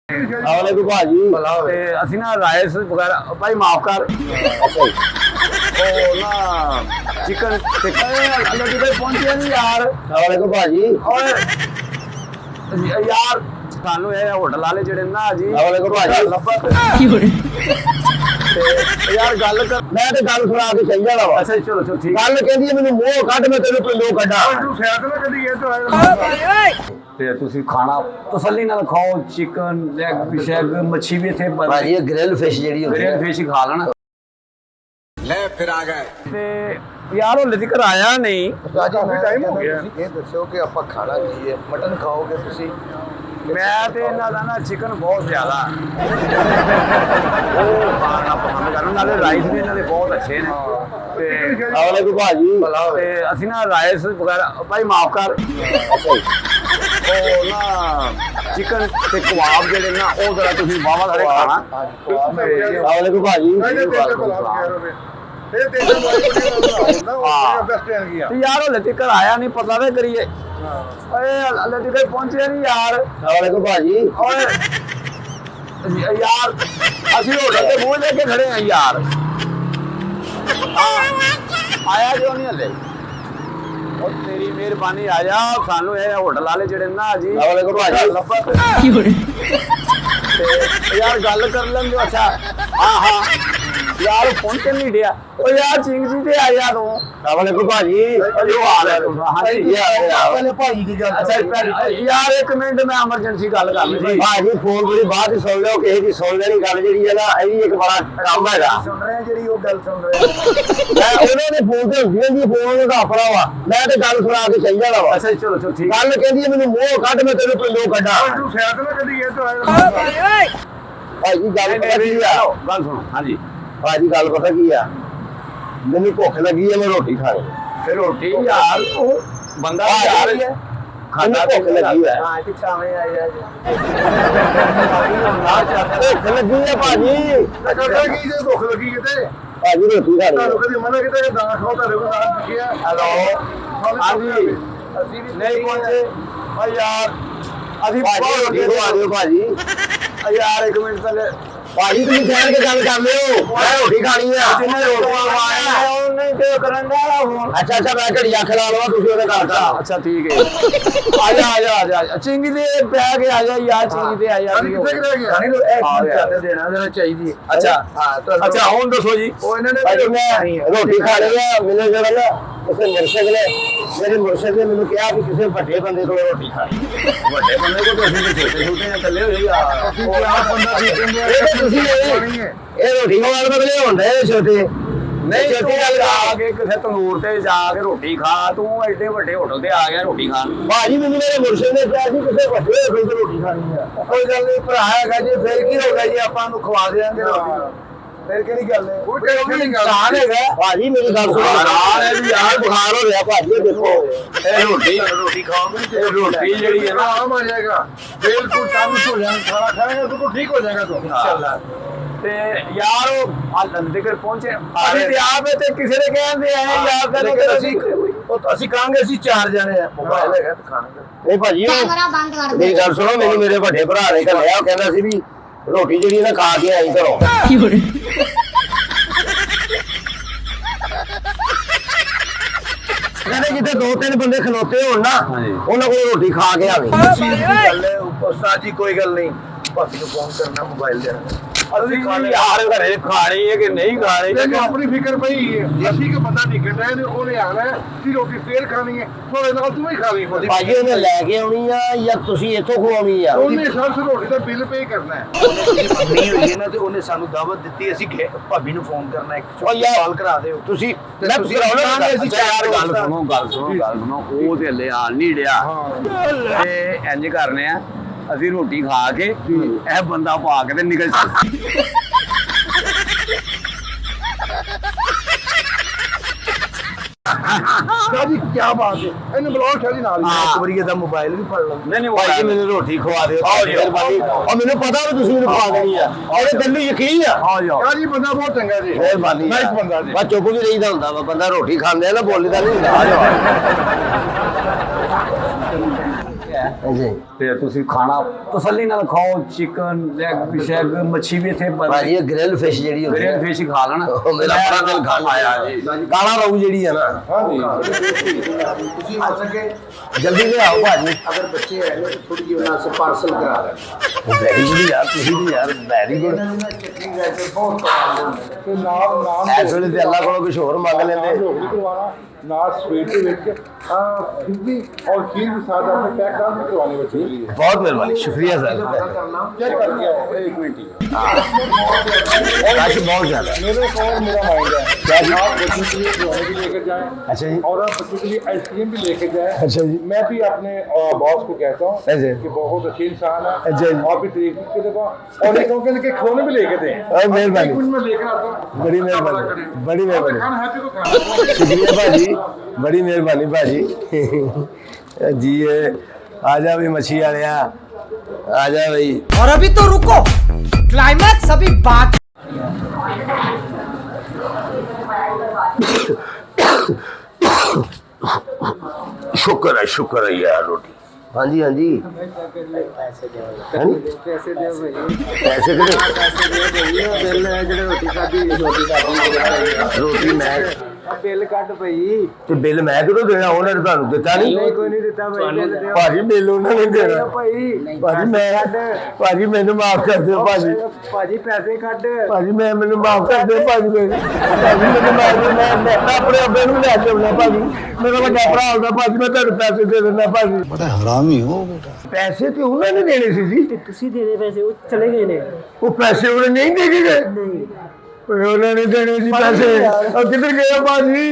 ਵਾਲੇਕੁਮ ਭਾਜੀ ਤੇ ਅਸੀਂ ਨਾ ਰਾਈਸ ਵਗੈਰਾ ਭਾਈ ਮਾਫ ਕਰ ਉਹ ਨਾ ਚਿਕਨ ਟਿੱਕਾ ਅੱਲੇ ਦੀ ਪਹੁੰਚਿਆ ਨਹੀਂ ਯਾਰ। ਵਾਲੇਕੁਮ ਭਾਜੀ ਓਏ ਯਾਰ ਸਾਨੂੰ ਇਹ ਹੋਟਲ ਵਾਲੇ ਜਿਹੜੇ ਨਾ ਜੀ ਵਾਲੇਕੁਮ ਭਾਜੀ ਕੀ ਹੋ ਤੇ ਯਾਰ ਗੱਲ ਕਰ ਮੈਂ ਤੇ ਗੱਲ ਸੁਣਾ ਕੇ ਚੱਲ ਜਾਣਾ ਵਾ। ਅੱਛਾ ਚਲੋ ਚਲੋ ਠੀਕ ਗੱਲ ਕਹਿੰਦੀ ਹੈ ਮੈਨੂੰ ਮੂੰਹ ਕੱਢ ਮੈਂ ਤੈਨੂੰ ਪਿੰਡੋਂ ਕੱਢਾਂ। ਤੂੰ ਸਿਆਤ ਨਾ ਕਦੀ ਇਹ ਤੋਂ ਤੇ ਤੁਸੀਂ ਖਾਣਾ ਤਸੱਲੀ ਨਾਲ ਖਾਓ ਚਿਕਨ ਲੈਗ ਸ਼ੈਗ ਮੱਛੀ ਵੀ ਇੱਥੇ ਭਾਜੀ ਇਹ ਗ੍ਰਿਲ ਫਿਸ਼ ਜਿਹੜੀ ਹੁੰਦੀ ਗ੍ਰਿਲ ਹੈ ਫਿਸ਼ ਖਾ ਲੈਣਾ ਲੈ ਫਿਰ ਆ ਗਏ ਤੇ ਯਾਰ ਉਹ ਜ਼ਿਕਰ ਆਇਆ ਨਹੀਂ। ਕਾਫੀ ਟਾਈਮ ਹੋ ਗਿਆ। ਇਹ ਦੱਸੋ ਕਿ ਆਪਾਂ ਖਾਣਾ ਕੀ ਹੈ? ਮਟਨ ਖਾਓਗੇ ਤੁਸੀਂ? ਮੈਂ ਤੇ ਇਹਨਾਂ ਦਾ ਨਾ ਚਿਕਨ ਬਹੁਤ ਜ਼ਿਆਦਾ ਉਹ ਖਾਣਾ ਪਸੰਦ ਕਰਦਾ ਨਾਲੇ ਰਾਈਸ ਵੀ ਇਹਨਾਂ ਦੇ ਬਹੁਤ ਅੱਛੇ ਨੇ ਤੇ ਵਾਲੇਕੁਮ ਭਾਜੀ ਤੇ ਅਸੀਂ ਨਾ ਰਾਈਸ ਵਗੈਰਾ ਭਾਈ ਮਾਫ ਕਰ ਉਹ ਨਾ ਚਿਕਨ ਤੇ ਕਬਾਬ ਜਿਹੜੇ ਨਾ ਉਹ ਜ਼ਰਾ ਤੁਸੀਂ ਵਾਵਾ ਸਾਰੇ ਖਾਣਾ। ਵਾਲੇਕੁਮ ਭਾਜੀ ਇਹ ਤੇਰੇ ਨਾਲ ਉਹ ਬੈਸਟ ਆ ਗਿਆ। ਤੇ ਯਾਰ ਉਹ ਜ਼ਿਕਰ ਆਇਆ ਨਹੀਂ ਪਤਾ ਵੇ ਕਰੀਏ ਓਏ ਹਲੇ ਤੱਕ ਪਹੁੰਚਿਆ ਨਹੀਂ ਯਾਰ। ਵਾਲੇਕੁਮ ਭਾਜੀ ਓਏ ਯਾਰ ਅਸੀਂ ਹੋਟਲ ਤੇ ਮੂੰਹ ਲੈ ਕੇ ਖੜੇ ਆ ਯਾਰ। ਆਇਆ ਜੋ ਨਹੀਂ ਹਲੇ ਉਹ ਤੇਰੀ ਮਿਹਰਬਾਨੀ ਆਇਆ ਸਾਨੂੰ ਇਹ ਹੋਟਲ ਵਾਲੇ ਜਿਹੜੇ ਨਾ ਜੀ ਵਾਲੇਕੁਮ ਭਾਜੀ ਤੇ ਯਾਰ ਗੱਲ ਕਰ ਲੈਂਦੇ ਅੱਛਾ ਹਾਂ ਯਾਰ ਫੋਨ ਤੇ ਨਹੀਂ ਡਿਆ ਓ ਯਾਰ ਚਿੰਗ ਜੀ ਤੇ ਆਇਆ ਤੂੰ। ਵਾਲੇਕੁਮ ਭਾਜੀ ਜੋ ਹਾਲ ਹੈ ਹਾਂਜੀ ਪਹਿਲੇ ਭਾਜੀ ਦੀ ਗੱਲ ਅੱਛਾ ਯਾਰ ਇੱਕ ਮਿੰਟ ਮੈਂ ਐਮਰਜੈਂਸੀ ਗੱਲ ਕਰ ਲਈ ਭਾਜੀ ਫੋਨ ਬੜੀ ਬਾਅਦ ਹੀ ਸੁਣ ਲਿਓ ਕਿਸੇ ਦੀ ਸੁਣ ਲੈਣੀ ਗੱਲ ਜਿਹੜੀ ਹੈ ਨਾ ਇਹ ਵੀ ਇੱਕ ਬੜਾ ਕੰਮ ਹੈਗਾ। ਸੁਣ ਰਹੇ ਜਿਹੜੀ ਉਹ ਗੱਲ ਸੁਣ ਰਹੇ ਮੈਂ ਉਹਨਾਂ ਦੇ ਫੋਨ ਤੇ ਹੁੰਦੀਆਂ ਜੀ ਫੋਨ ਦਾ ਆਪਣਾ ਵਾ ਮੈਂ ਤੇ ਗੱਲ ਸੁਣਾ ਕੇ ਚੱਲ ਜਾਣਾ ਵਾ। ਅੱਛਾ ਚਲੋ ਚਲੋ ਠੀਕ ਗੱਲ ਕਹਿੰਦੀ ਹੈ ਮੈਨੂੰ ਮੂੰਹ ਕੱਢ ਮੈਂ ਤੈਨੂੰ ਪਿੰਡੋਂ ਕੱਢਾਂ। ਤੂੰ ਸਿਆਤ ਨਾ ਕਦੀ ਇਹ ਤੋਂ ਭਾਜੀ ਗੱਲ ਪਤਾ ਕੀ ਆ? ਗੱਲ ਸੁਣੋ ਹਾਂਜੀ ਭਾਜੀ ਗੱਲ ਪਤਾ ਕੀ ਆ? ਮੈਨੂੰ ਭੁੱਖ ਲੱਗੀ ਹੈ ਮੈਂ ਰੋਟੀ ਖਾਣੀ। ਫਿਰ ਰੋਟੀ ਯਾਰ ਉਹ ਬੰਦਾ ਯਾਰ ਹੀ ਹੈ ਖਾਣਾ ਭੁੱਖ ਲੱਗੀ ਹੈ। ਹਾਂ ਤੇ ਛਾਵੇਂ ਆਇਆ ਭੁੱਖ ਲੱਗੀ ਹੈ ਭਾਜੀ। ਕਰਦਾ ਕੀ ਜੇ ਭੁੱਖ ਲੱਗੀ ਕਿਤੇ ਭਾਜੀ ਰੋਟੀ ਖਾਣੀ ਤੁਹਾਨੂੰ ਕਦੀ ਮਨਾ ਕੀਤਾ ਕਿ ਦਾਣਾ ਖਾਓ ਤੁਹਾਡੇ ਕੋਲ ਨਾਮ ਲਿਖਿਆ ਹੈਲੋ ਹਾਂਜੀ ਅਸੀਂ ਵੀ ਨਹੀਂ ਪਹੁੰਚੇ ਓ ਯਾਰ ਅਸੀਂ ਭਾਜੀ ਰੋਟੀ ਖਵਾ ਦਿਓ ਭਾਜੀ। ਯਾਰ ਇੱਕ ਮਿੰਟ ਪਹਿਲੇ ਭਾਜੀ ਤੁਸੀਂ ਠਹਿਰ ਕੇ ਗੱਲ ਕਰ ਲਿਓ ਮੈਂ ਰੋਟੀ ਖਾਣੀ ਆ। ਜਿੰਨੇ ਰੋਟੀ ਖਵਾਇਆ ਉਹ ਨਹੀਂ ਤੇ ਕਰਨ ਦਾ ਹੁਣ ਅੱਛਾ ਮੈਂ ਘੜੀ ਅੱਖ ਲਾ ਲਵਾਂ ਤੁਸੀਂ ਉਹਦੇ ਘਰ ਦਾ। ਅੱਛਾ ਠੀਕ ਹੈ ਆ ਜਾ ਚਿੰਗੀ ਦੇ ਪੈ ਕੇ ਆ ਜਾ ਯਾਰ ਚਿੰਗੀ ਤੇ ਆ ਜਾ ਕਿੱਥੇ ਰਹਿ ਗਿਆ ਨਹੀਂ ਇਹ ਦੇਣਾ ਦੇਣਾ ਚਾਹੀਦੀ। ਅੱਛਾ ਹਾਂ ਅੱਛਾ ਹੁਣ ਦੱਸੋ ਜੀ ਉਹ ਇਹਨਾਂ ਨੇ ਭਾਜੀ ਮੈਂ ਰੋਟੀ ਖਾਣੀ ਆ। ਮੈਨੂੰ ਜਿਹੜਾ ਨਾ ਉਸੇ ਮੁਰਸ਼ਦ ਨੇ ਮੇਰੇ ਮੁਰਸ਼ਦ ਨੇ ਮੈਨੂੰ ਕਿਹਾ ਕਿ ਕਿਸੇ ਵੱਡੇ ਬੰਦੇ ਕੋਲ ਰੋਟੀ ਖਾਣੀ। ਵੱਡੇ ਬੰਦੇ ਕੋ ਤੁਸੀਂ ਛੋਟੇ ਛੋਟੇ ਆ ਥੱਲੇ ਹੋਏ ਯਾਰ ਉਹ ਆਪ ਬੰਦਾ ਸੀ ਇਹ ਤੁਸੀਂ ਇਹ ਰੋਟੀ ਖਾਣ ਬਦਲੇ ਹੁੰਦੇ ਛੋਟੇ ਨਹੀਂ ਛੋਟੀ ਛੋਟੀ ਗੱਲ ਆ ਕੇ ਕਿਸੇ ਤੰਦੂਰ ਤੇ ਜਾ ਕੇ ਰੋਟੀ ਖਾ ਤੂੰ ਐਡੇ ਵੱਡੇ ਹੋਟਲ ਤੇ ਆ ਗਿਆ ਰੋਟੀ ਖਾਣ। ਭਾਜੀ ਮੈਨੂੰ ਮੇਰੇ ਮੁਰਸ਼ਦ ਨੇ ਕਿਹਾ ਸੀ ਕਿਸੇ ਵੱਡੇ ਹੋਟਲ ਤੇ ਰੋਟੀ ਖਾਣੀ ਆ। ਕੋਈ ਗੱਲ ਨਹੀਂ ਭਰਾ ਹੈਗਾ ਜੀ ਫਿਰ ਕੀ ਹੋ ਗਿਆ ਜੀ ਆਪਾਂ ਨੂੰ ਖਵਾ ਦੇਾਂਗੇ ਰੋਟੀ ਫਿਰ ਕਿਹੜੀ ਗੱਲ ਹੈ ਉਹ ਇਨਸਾਨ ਹੈਗਾ ਭਾਜੀ ਮੇਰੀ ਗੱਲ ਸੁਣੋ। ਨਾਲ ਇਹ ਵੀ ਯਾਰ ਬੁਖਾਰ ਹੋ ਰਿਹਾ ਭਾਜੀ ਇਹ ਦੇਖੋ ਇਹ ਰੋਟੀ ਖਾਓਗੇ ਇਹ ਰੋਟੀ ਜਿਹੜੀ ਹੈ ਨਾ ਆਰਾਮ ਆ ਜਾਏਗਾ ਬਿਲਕੁਲ ਤੰਦਰੁਸਤ ਹੋ ਜਾਏਗਾ ਖਾਣਾ ਖਾਏਗਾ तो ठीक हो जाएगा तो इंशाल्लाह ਤੇ ਯਾਰ ਉਹ ਆ ਲੰਦੇਕਰ ਪਹੁੰਚੇ ਅਸੀਂ ਤੇ ਆਪ ਤੇ ਕਿਸੇ ਦੇ ਕਹਿੰਦੇ ਆਏ ਯਾਰ ਲੇਕਿਨ ਅਸੀਂ ਕਹਾਂਗੇ ਅਸੀਂ 4 ਜਣੇ ਆ ਮੋਬਾਈਲ ਹੈਗਾ ਤੇ ਖਾਣਾ ਨਹੀਂ ਭਾਜੀ ਕੈਮਰਾ ਬੰਦ ਕਰ ਦੇ। ਮੇਰੀ ਗੱਲ ਸੁਣੋ ਮੈਨੂੰ ਮੇਰੇ ਵੱਡੇ ਭਰਾ ਨੇ ਘੱਲਿਆ ਉਹ ਕਹਿੰਦਾ ਸੀ ਵੀ ਰੋਟੀ ਜਿਹੜੀ ਨਾ ਖਾ ਕੇ ਆਈ ਘਰੋਂ। ਕਹਿੰਦੇ ਜਿੱਥੇ 2-3 ਬੰਦੇ ਖਲੋਤੇ ਹੋਣ ਨਾ ਉਹਨਾਂ ਕੋਲ ਰੋਟੀ ਖਾ ਕੇ ਆਵੇ। ਗੱਲ ਹੈ ਉਸਤਾਦ ਜੀ ਕੋਈ ਗੱਲ ਨਹੀਂ ਭਾਬੀ ਨੂੰ ਫੋਨ ਕਰਨਾ ਮੋਬਾਈਲ ਦੇਣਾ ਅਸੀਂ ਯਾਰ ਘਰੇ ਖਾਣੀ ਹੈ ਕਿ ਨਹੀਂ ਖਾਣੀ ਲੇਕਿਨ ਆਪਣੀ ਫਿਕਰ ਪਈ ਹੈ ਅਸੀਂ ਕਿ ਬੰਦਾ ਨਿਕਲ ਰਿਹਾ ਨੇ ਉਹਨੇ ਆਣਾ ਕਿ ਰੋਟੀ ਫੇਰ ਖਾਣੀ ਹੈ ਥੋੜੇ ਨਾਲ ਤੂੰ ਹੀ ਖਾਣੀ ਹੋਦੀ ਭਾਜੀ ਉਹਨੇ ਲੈ ਕੇ ਆਉਣੀ ਆ ਜਾਂ ਤੁਸੀਂ ਇੱਥੋਂ ਖਵਾਉਣੀ ਆ? ਉਹਨੇ ਸਭ ਰੋਟੀ ਦਾ ਬਿੱਲ ਪੇ ਕਰਨਾ ਹੈ ਨਹੀਂ ਹੋਈ ਹੈ ਨਾ ਤੇ ਉਹਨੇ ਸਾਨੂੰ ਦਾਵਤ ਦਿੱਤੀ ਅਸੀਂ ਭਾਬੀ ਨੂੰ ਫੋਨ ਕਰਨਾ ਇੱਕ ਕਾਲ ਕਰਾ ਦਿਓ ਤੁਸੀਂ ਮੈਂ ਤੁਸੀਂ ਕਰਾਉਣਾ ਅਸੀਂ ਯਾਰ ਗੱਲ ਸੁਣੋ ਉਹ ਤੇ ਹਲੇ ਆਣ ਨਹੀਂ ਡਿਆ ਤੇ ਇੰਜ ਕਰਨੇ ਆ ਅਸੀਂ ਰੋਟੀ ਖਾ ਕੇ ਇਹ ਬੰਦਾ ਪਾ ਕੇ ਤੇ ਨਿਕਲ ਚੱਲ ਜੀ ਕੀ ਬਾਤ ਹੈ ਇਹਨੂੰ ਬੁਲਾਓ ਸ਼ਾਦੀ ਨਾਲ ਇੱਕ ਵਾਰੀ ਇਹਦਾ ਮੋਬਾਈਲ ਵੀ ਫੜ ਲਓ ਨਹੀਂ ਭਾਜੀ ਮੈਨੂੰ ਰੋਟੀ ਖਵਾ ਦਿਓ ਮਿਹਰਬਾਨੀ। ਉਹ ਮੈਨੂੰ ਪਤਾ ਵੀ ਤੁਸੀਂ ਮੈਨੂੰ ਖਵਾ ਦੇਣੀ ਆ ਔਰ ਤੈਨੂੰ ਯਕੀਨ ਆ। ਆ ਜਾਓ ਜੀ ਬੰਦਾ ਬਹੁਤ ਚੰਗਾ ਜੀ ਮਿਹਰਬਾਨੀ ਨਾਈਸ ਬੰਦਾ ਜੀ ਬਸ ਚੁੱਪ ਵੀ ਰਹੀਦਾ ਹੁੰਦਾ ਵਾ ਬੰਦਾ ਰੋਟੀ ਖਾਂਦੇ ਆ ਨਾ ਬੋਲੀਦਾ ਨਹੀਂ ਹੁੰਦਾ। ਆ ਜਾਓ। ਜੀ ਤੇ ਤੇ ਤੁਸੀਂ ਖਾਣਾ ਤਸੱਲੀ ਨਾਲ ਖਾਓ, ਚਿਕਨ ਲੈਗ ਸ਼ੈਗ ਮੱਛੀ ਵੀ ਇੱਥੇ ਭਾਜੀ ਇਹ ਗ੍ਰਿਲ ਫਿਸ਼ ਜਿਹੜੀ ਹੁੰਦੀ ਗ੍ਰਿਲ ਹੈ ਫਿਸ਼ ਖਾ ਲੈਣਾ। ਉਹ ਮੇਰਾ ਆਪਣਾ ਦਿਲ ਖਾਣ ਆਇਆ ਜੀ। ਕਾਲਾ ਰਹੂ ਜਿਹੜੀ ਹੈ ਨਾ, ਤੁਸੀਂ ਹੋ ਸਕੇ ਜਲਦੀ ਲਿਆਓ ਭਾਜੀ। ਅਗਰ ਬੱਚੇ ਹੈਗੇ ਤਾਂ ਥੋੜੀ ਜਿਹੀ ਉਹਨਾਂ ਸੇ ਪਾਰਸਲ ਕਰਾ ਦੇਣਾ। ਵੈਰੀ ਗੁੱਡ ਯਾਰ, ਤੁਸੀਂ ਵੀ ਯਾਰ ਵੈਰੀ ਗੁੱਡ। ਇਹਨਾਂ ਨੂੰ ਨਾ ਚਟਨੀ ਵੈਸੇ ਬਹੁਤ ਪਸੰਦ ਹੁੰਦੀ ਤੇ ਨਾਲ ਨਾਮ ਇਸ ਵੇਲੇ ਤੇ ਅੱਲਾ ਕੋਲੋਂ ਕੁਝ ਹੋਰ ਮੰਗ ਲੈਂਦੇ। ढोकली करवाना नाल स्वीट के विच खिचड़ी और खीर के साथ आपने पैक डाल के करवाने बच्चे के लिए। बहुत मेहरबानी, शुक्रिया पता सर। करना चेक करके आओ, एक मिनट ही। रश बहुत ज्यादा। मेरे को और मेरा माइंड है क्या जी? आप बच्चों के लिए खिलौने भी लेकर जाएं अच्छा जी। और आप बच्चों के लिए आइसक्रीम भी लेकर जाएं। अच्छा जी। मैं भी अपने बॉस को कहता हूँ अच्छा। कि बहुत अच्छे इंसान है। अच्छा जी। आप भी तारीफ के देखो और एक कहूँगा कि खिलौने भी लेके दें। मेहरबानी। एक मिनट में लेकर आता हूँ। बड़ी मेहरबानी, बड़ी मेहरबानी। खाना हैप्पी को खाना। शुक्रिया भाजी, बड़ी मेहरबानी भाजी। जी ये आजा भी मछली वाले, आजा भाई। और अभी तो रुको, क्लाइमैक्स अभी बाकी। शुक्र है यार रोटी। हाँ जी हाँ जी। पैसे दे रोटी मैं बिल कट पई ਤੇ ਬਿੱਲ ਮੈਂ ਕਿਹਨੂੰ ਦੇਣਾ, ਉਹਨਾਂ ਨੇ ਤੁਹਾਨੂੰ ਦਿੱਤਾ ਨਹੀਂ। कोई नहीं देता भाई बिल दे ਭਾਜੀ ਬਿੱਲ ਉਹਨਾਂ ਨੇ ਦੇਣਾ। भाई ਭਾਜੀ ਮੈਨੂੰ ਮਾਫ ਕਰ ਦਿਓ ਭਾਜੀ। भाजी पैसे कट ਭਾਜੀ ਮੈਨੂੰ ਮਾਫ ਕਰ ਦਿਓ ਭਾਜੀ। ਭਾਜੀ ਮੈਨੂੰ ਮਾਫ ਕਰ ਦਿਓ। ਮੈਂ ਆਪਣੇ ਅੱਬੇ ਨੂੰ ਲੈ ਕੇ ਆਉਣਾ ਭਾਜੀ। ਮੇਰਾ ਵੱਡਾ ਭਰਾ ਹੁੰਦਾ ਭਾਜੀ, ਮੈਂ ਤੁਹਾਨੂੰ ਪੈਸੇ ਦੇ ਦਿੰਦਾ ਭਾਜੀ। बड़ा हरामी हो बेटा। ਪੈਸੇ ਤੇ ਉਹਨਾਂ ਨੇ ਦੇਣੇ ਸੀ ਜੀ। ਤੁਸੀਂ ਦੇਣੇ ਪੈਸੇ ਉਹ ਚਲੇ ਗਏ ਨੇ ਉਹ ਪੈਸੇ ਉਹਨੇ ਨਹੀਂ ਦੇ ਕੇ ਗਏ। ਨਹੀਂ ਉਹਨਾਂ ਨੇ ਦੇਣੇ ਸੀ ਪੈਸੇ। ਉਹ ਕਿੱਧਰ ਗਏ ਭਾਜੀ?